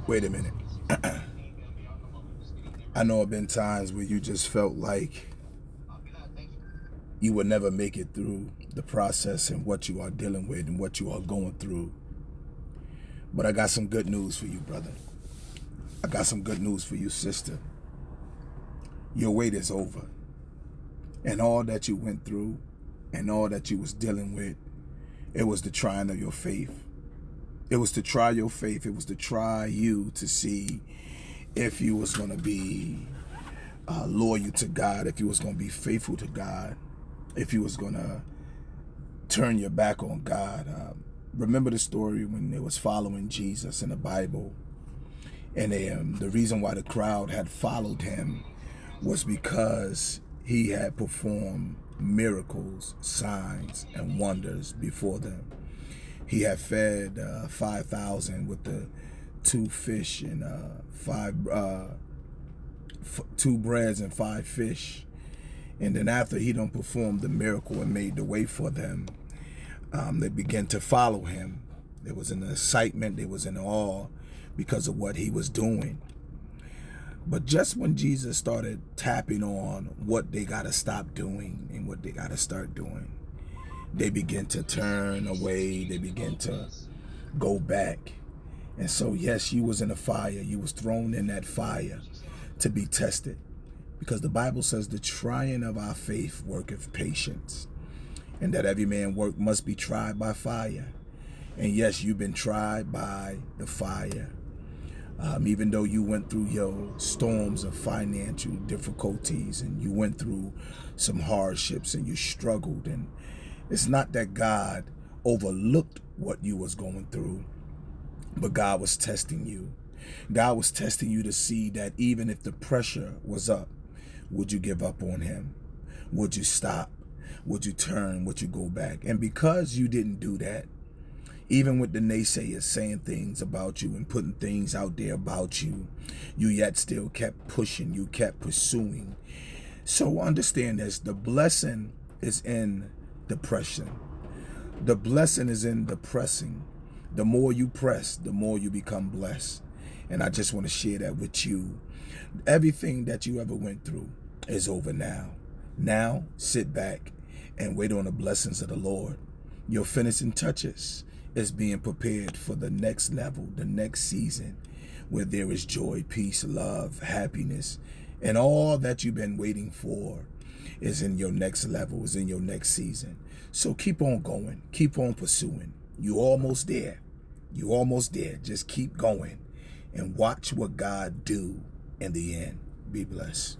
Wait a minute. I know there have been times where you just felt like you would never make it through the process and what you are dealing with and what you are going through. But I got some good news for you, brother. I got some good news for you, sister. Your wait is over. And all that you went through and all that you was dealing with, it was the trying of your faith. It was to try your faith. It was to try you to see if you was going to be loyal to God, if you was going to be faithful to God, if you was going to turn your back on God. Remember the story when they was following Jesus in the Bible, and the reason why the crowd had followed him was because he had performed miracles, signs, and wonders before them. He had fed 5,000 with the 2 fish and 2 breads and 5 fish. And then after he done performed the miracle and made the way for them, they began to follow him. There was an excitement, there was an awe because of what he was doing. But just when Jesus started tapping on what they got to stop doing and what they got to start doing, they begin to turn away. They begin to go back. And so, yes, you was in a fire. You was thrown in that fire to be tested. Because the Bible says the trying of our faith worketh patience. And that every man work must be tried by fire. And yes, you've been tried by the fire. Even though you went through your storms of financial difficulties and you went through some hardships and you struggled, and it's not that God overlooked what you was going through, but God was testing you. God was testing you to see that even if the pressure was up, would you give up on him? Would you stop? Would you turn? Would you go back? And because you didn't do that, even with the naysayers saying things about you and putting things out there about you, you yet still kept pushing, you kept pursuing. So understand this, the blessing is in the pressing. The blessing is in the pressing. The more you press, the more you become blessed. And I just want to share that with you. Everything that you ever went through is over now. Now, sit back and wait on the blessings of the Lord. Your finishing touches is being prepared for the next level, the next season, where there is joy, peace, love, happiness, and all that you've been waiting for is in your next level, is in your next season. So keep on going, keep on pursuing. You're almost there. You're almost there. Just keep going and watch what God do in the end. Be blessed.